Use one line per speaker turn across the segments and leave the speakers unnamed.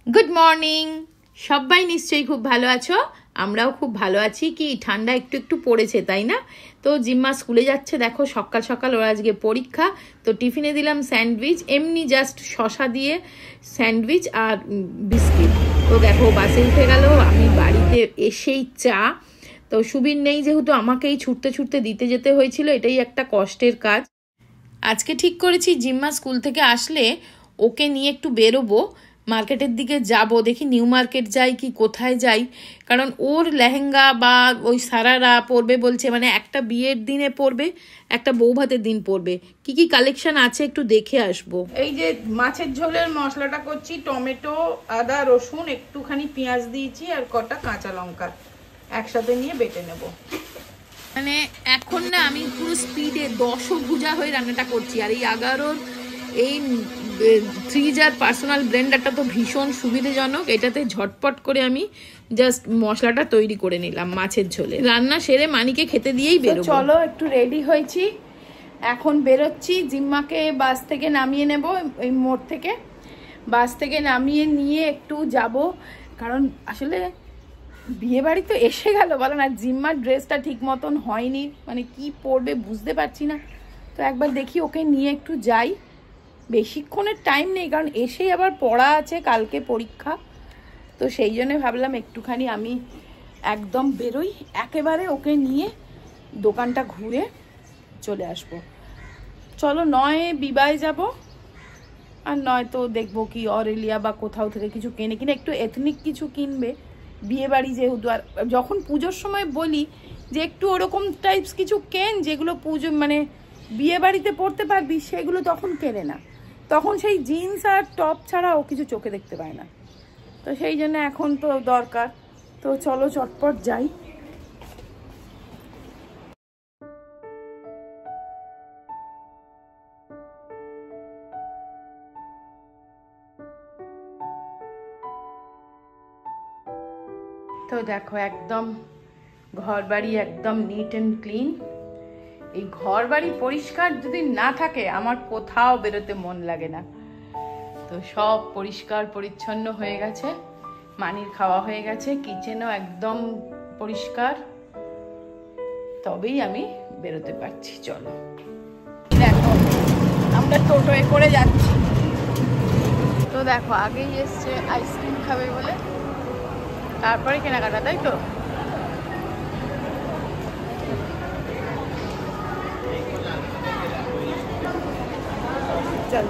Good morning. সবাই নিশ্চয়ই খুব ভালো আছো, আমরাও খুব ভালো আছি। কি ঠান্ডা একটু একটু পড়েছে তাই না? তো জিম্মা স্কুলে যাচ্ছে, দেখো সকাল সকাল ওর আজকে পরীক্ষা। তো টিফিনে দিলাম স্যান্ডউইচ, এমনি জাস্ট শসা দিয়ে স্যান্ডউইচ আর বিস্কিট। তো দেখো বাসে উঠে গেল, আমি বাড়িতে এসেই চা। তো সুবীর নেই যেহেতু আমাকেই ছুটতে ছুটতে দিতে যেতে হয়েছিল, এটাই একটা কষ্টের কাজ। আজকে ঠিক করেছি জিম্মা স্কুল থেকে আসলে ওকে নিয়ে একটু বেরোবো, মার্কেটের দিকে যাব, দেখি নিউ মার্কেট যাই কি কোথায় যাই। কারণ ওর লেহেঙ্গা বা ওই সারারা পরবে বলছে, মানে একটা বিয়ের দিনে পরবে, একটা বৌভাতের দিন পরবে। কি কি কালেকশন আছে একটু দেখে আসবো। এই যে মাছের ঝোলের মশলাটা করছি, টমেটো, আদা, রসুন, একটুখানি পেঁয়াজ দিয়েছি আর কটা কাঁচা লঙ্কা একসাথে নিয়ে বেটে নেব। মানে এখন না আমি পুরো স্পিডে 10 ভুজা হয়ে রান্নাটা করছি। আর এই 11 এই 3 জার পার্সোনাল ব্লেন্ডারটা তো ভীষণ সুবিধাজনক, এটাতে ঝটপট করে আমি জাস্ট মশলাটা তৈরি করে নিলাম মাছের ঝোলে। রান্না সেরে মানিকে খেতে দিয়েই বেরোবো। চলো একটু রেডি হয়েছি, এখন বেরোচ্ছি। জিম্মাকে বাস থেকে নামিয়ে নেব, এই মোড় থেকে বাস থেকে নামিয়ে নিয়ে একটু যাব। কারণ আসলে বিয়ে বাড়ি তো এসে গেল বলো না, জিম্মার ড্রেসটা ঠিক মতন হয়নি, মানে কি পরবে বুঝতে পারছি না। তো একবার দেখি ওকে নিয়ে একটু যাই, বেশিক্ষণের টাইম নেই কারণ এসেই আবার পড়া আছে, কালকে পরীক্ষা। তো সেই জন্য ভাবলাম একটুখানি আমি একদম বেরোই, একেবারে ওকে নিয়ে দোকানটা ঘুরে চলে আসবো। চলো, নয় বিবায় যাব আর নয় তো দেখবো কি অরেলিয়া বা কোথাও থেকে কিছু কেনে কিনা, একটু এথনিক কিছু কিনবে বিয়ে বাড়ি যেহেতু। আর যখন পুজোর সময় বলি যে একটু ওরকম টাইপস কিছু কেন যেগুলো পুজো মানে বিয়ে বাড়িতে পরতে পারবি, সেগুলো তখন কেনে না, তখন সেই জিন্স আর টপ ছাড়া ও কিছু চোখে দেখতে পায় না। তো সেই জন্য এখন তো দরকার। তো চলো চটপট যাই। তো দেখো একদম ঘর বাড়ি একদম নিট অ্যান্ড ক্লিন। এই ঘর বাড়ি পরিষ্কার যদি না থাকে আমার কোথাও বেরোতে মন লাগে না। তো সব পরিষ্কার পরিচ্ছন্ন হয়ে গেছে, মানির খাওয়া হয়ে গেছে, কিচেনও একদম পরিষ্কার, তবেই আমি বেরোতে পারছি। চলো দেখো আমরা টোটোয় করে যাচ্ছি। তো দেখো আগেই এসছে আইসক্রিম খাবে বলে, তারপরে কেনাকাটা, তাই তো? চল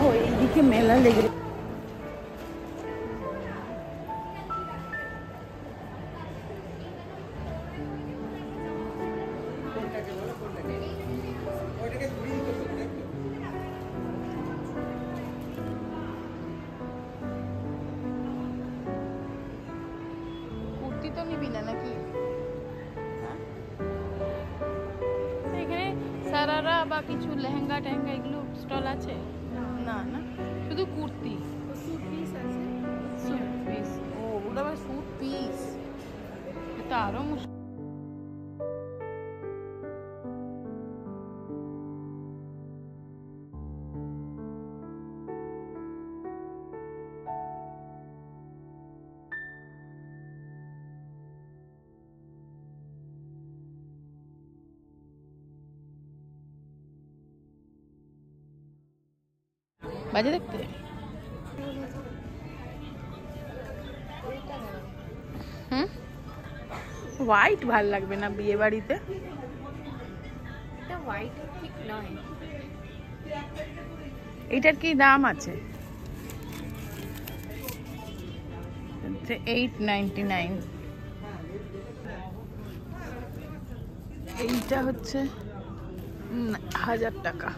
ও এইদিকে মেলা লেগে। কুর্তি তো নিবি না নাকি? এখানে সারারা বা কিছু লেহেঙ্গা টেহেঙ্গা এগুলো স্টল আছে? না না, শুধু কুর্তি। স্যুট পিস, ও ওগুলো আবার স্যুট পিস, এটা আরো মুশকিল। বাজে দেখতে। হোয়াইট ভাল লাগবে না বিয়ে বাড়িতে। এটার কি দাম আছে? 899। এইটা হচ্ছে 1000 টাকা,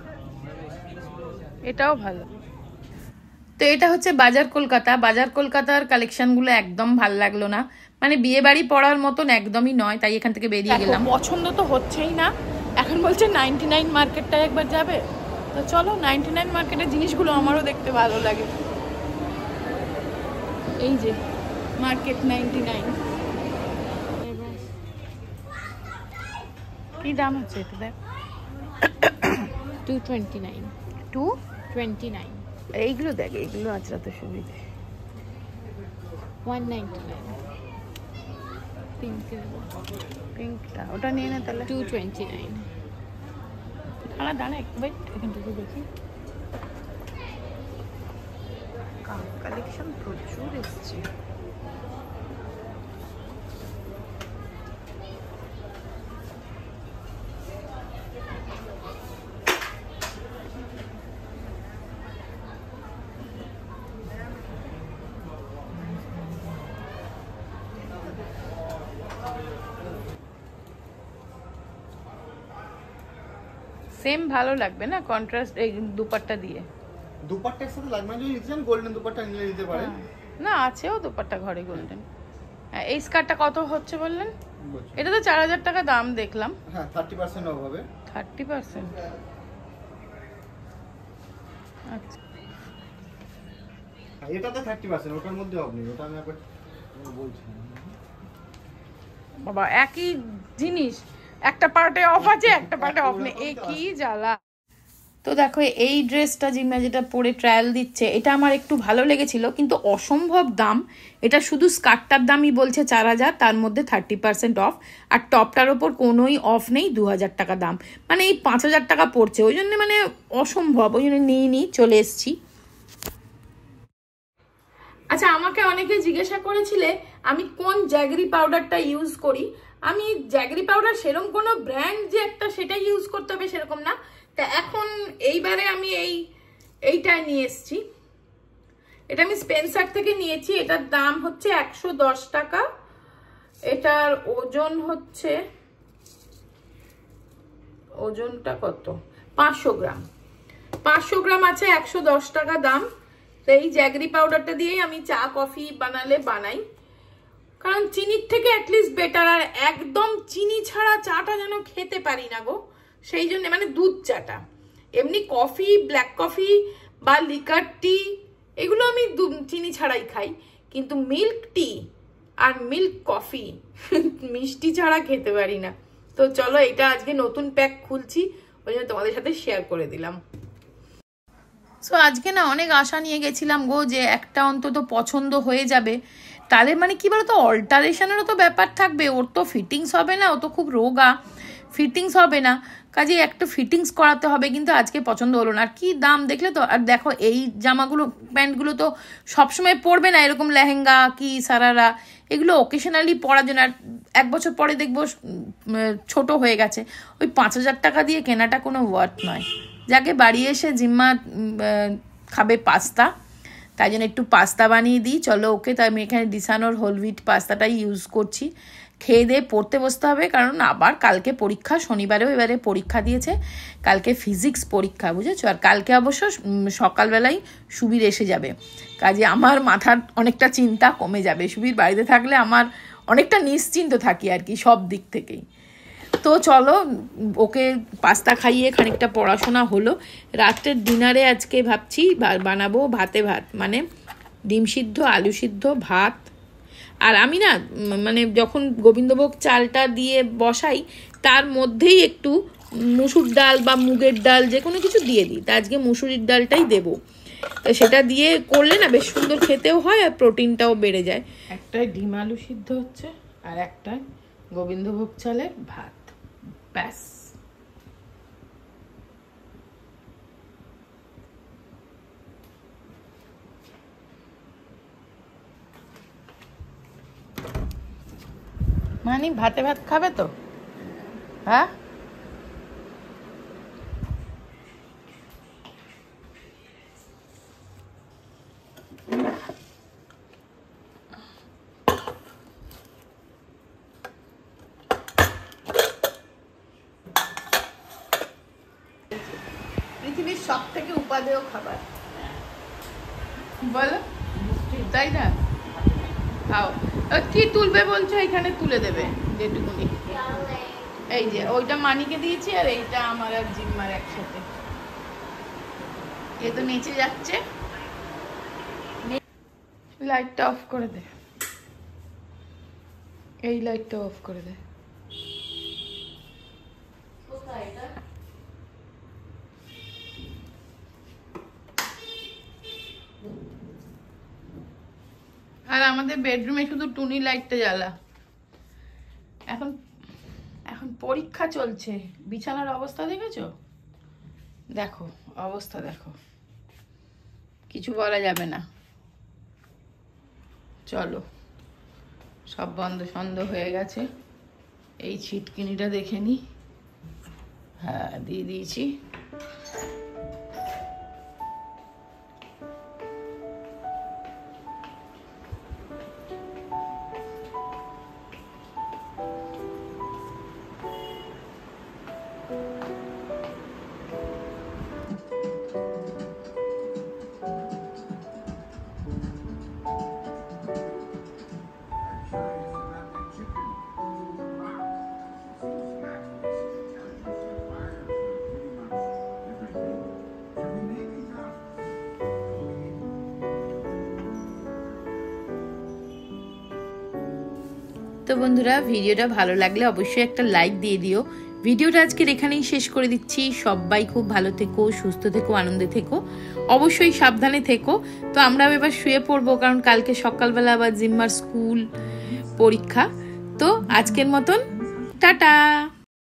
এটাও ভালো। তো এটা হচ্ছে বাজার কলকাতা। বাজার কলকাতার কালেকশনগুলো একদম ভাল লাগলো না, মানে বিয়ে বাড়ি পড়ার মতন একদমই নয়, তাই এখান থেকে বেরিয়ে গেলাম। পছন্দ তো হচ্ছেই না, এখন বলছে 99 মার্কেটটা একবার যাবে। তো চলো 99 মার্কেটের জিনিসগুলো আমারও দেখতে ভালো লাগে। এই যে মার্কেট 99, কি দাম হচ্ছে এটা দেখ।
229
229। এইগুলো দেখ, এইগুলো আজরাতে সুবিধে।
199
পিঙ্কটা ওটা নিয়ে নে তাহলে।
229
দাঁড়া দাঁড়া একটু ওয়েট, এখানটুকু দেখি। কালেকশন প্রচুর এসছে। সেম ভালো লাগবে না কন্ট্রাস্ট এই দুপাট্টা দিয়ে?
দুপাট্টার সাথে লাগবে না, যদি নিতে চান গোল্ডেন দুপাট্টা নিয়ে নিতে পারেন।
না আছেও দুপাট্টা ঘরে গোল্ডেন। এই স্কার্টটা কত হচ্ছে বললেন? এটা তো 4000 টাকা দাম দেখলাম।
হ্যাঁ 30% অফ হবে।
30%? আচ্ছা
এটাতে 30%, ওটার মধ্যে অফ নেই, ওটা আমি একবার বলছি।
বাবা একই জিনিস, একটা পার্টে অফ আছে একটা পার্টে অফ নেই, এ কি জ্বালা। তো দেখো এই ড্রেসটা জিম্মা যেটা পরে ট্রায়াল দিচ্ছে, এটা আমার একটু ভালো লেগেছিল, কিন্তু অসম্ভব দাম। এটা শুধু স্কার্টটার দামই বলছে 4000, তার মধ্যে 30% অফ, আর টপটার ওপর কোনোই অফ নেই, 2000 টাকা দাম। মানে এই 5000 টাকা পড়ছে, ওই জন্য মানে অসম্ভব, ওই জন্য নিয়ে চলে এসছি। আচ্ছা আমাকে অনেকে জিজ্ঞাসা করেছিলে আমি কোন জ্যাগরি পাউডারটা ইউজ করি। আমি জ্যাগরি পাউডার সেরকম কোনো ব্র্যান্ড যে একটা সেটা ইউজ করতে হবে সেরকম না। তা এখন এইবারে আমি এইটা নিয়ে এসছি। এটা আমি স্পেন্সার থেকে নিয়েছি, এটার দাম হচ্ছে 110 টাকা। এটার ওজন হচ্ছে, ওজনটা কত, 500 গ্রাম। 500 গ্রাম আছে, 110 টাকা দাম। তো এই জ্যাগরি পাউডারটা দিয়েই আমি চা কফি বানালে বানাই, কারণ চিনির থেকে অ্যাটলিস্ট বেটার। আর একদম চিনি ছাড়া চাটা যেন খেতে পারি না গো, সেই জন্য মানে দুধ চাটা। এমনি কফি, ব্ল্যাক কফি বা লিকার টি এগুলো আমি চিনি ছাড়াই খাই, কিন্তু মিল্ক টি আর মিল্ক কফি মিষ্টি ছাড়া খেতে পারি না। তো চলো এটা আজকে নতুন প্যাক খুলছি, ওই জন্য তোমাদের সাথে শেয়ার করে দিলাম। সো আজকে না অনেক আশা নিয়ে গেছিলাম গো যে একটা অন্তত পছন্দ হয়ে যাবে, তাহলে মানে কি বলতো অল্টারেশনেরও তো ব্যাপার থাকবে, ওর তো ফিটিংস হবে না, ও তো খুব রোগা, ফিটিংস হবে না, কাজে একটা ফিটিংস করাতে হবে। কিন্তু আজকে পছন্দ হলো না, আর কি দাম দেখলে তো। আর দেখো এই জামাগুলো প্যান্টগুলো তো সবসময় পরবে না, এরকম লেহেঙ্গা কি সারারা এগুলো ওকেশনালি পরার জন্য। আর 1 বছর পরে দেখবো ছোট হয়ে গেছে, ওই 5000 টাকা দিয়ে কেনাটা কোনো ওয়ার্থ নয়। যাকে বাড়ি এসে জিম্মা খাবে পাস্তা, তাই জন্য একটু পাস্তা বানিয়ে দিই চলো ওকে। তাই আমি এখানে ডিসানোর হোল হুইট পাস্তাটাই ইউজ করছি। খেয়ে দিয়ে পড়তে বসতে হবে, কারণ আবার কালকে পরীক্ষা, শনিবারেও এবারে পরীক্ষা দিয়েছে, কালকে ফিজিক্স পরীক্ষা বুঝেছো। আর কালকে অবশ্য সকালবেলায় সুবীর এসে যাবে, কাজে আমার মাথার অনেকটা চিন্তা কমে যাবে। সুবীর বাড়িতে থাকলে আমার অনেকটা নিশ্চিন্ত থাকি আর কি সব দিক থেকেই। তো চলো ওকে পাস্তা খাইয়ে খানিকটা পড়াশোনা হলো। রাত্রের ডিনারে আজকে ভাবছি বানাবো ভাতে ভাত, মানে ডিম সিদ্ধ, আলু সিদ্ধ, ভাত। আর আমি না মানে যখন গোবিন্দভোগ চালটা দিয়ে বসাই তার মধ্যেই একটু মুসুর ডাল বা মুগের ডাল যে কোনো কিছু দিয়ে দিই, তা আজকে মুসুরির ডালটাই দেবো। তো সেটা দিয়ে করলে না বেশ সুন্দর খেতেও হয় আর প্রোটিনটাও বেড়ে যায়। একটাই ডিম আলু সিদ্ধ হচ্ছে আর একটা গোবিন্দভোগ চালের ভাত, ব্যাস। মানে ভাতে ভাত খাবে তো? হ্যাঁ পৃথিবীর সব থেকে উপাদেয় খাবার বলো, তাই না? খাও। কি তুলবে বলছো? এখানে তুলে দেবে যেটুকুনি। এই যে ওইটা মানিকে দিয়েছি আর এইটা আমার আর জিম্মার একসাথে। এ তো নিচে যাচ্ছে, লাইটটা অফ করে দে, এই লাইটটা অফ করে দে। আর আমাদের বেডরুমে শুধু টুনি লাইটটা জ্বালা। এখন এখন পরীক্ষা চলছে। বিছানার অবস্থা দেখেছো? দেখো অবস্থা দেখো, কিছু বলা যাবে না। চলো, সব বন্ধ সন্ধ হয়ে গেছে। এই ছিটকিনিটা দেখে নি। হ্যাঁ, দিয়ে দিয়েছি। তো বন্ধুরা, ভিডিওটা ভালো লাগলে অবশ্যই একটা লাইক দিয়ে দিও। ভিডিওটা আজকের এখানেই শেষ করে দিচ্ছি। সবাই খুব ভালো থেকো, সুস্থ থেকো, আনন্দে থেকো, অবশ্যই সাবধানে থেকো। তো আমরাও এবার শুয়ে পড়বো, কারণ কালকে সকালবেলা আবার জিম্মার স্কুল, পরীক্ষা। তো আজকের মতন টাটা।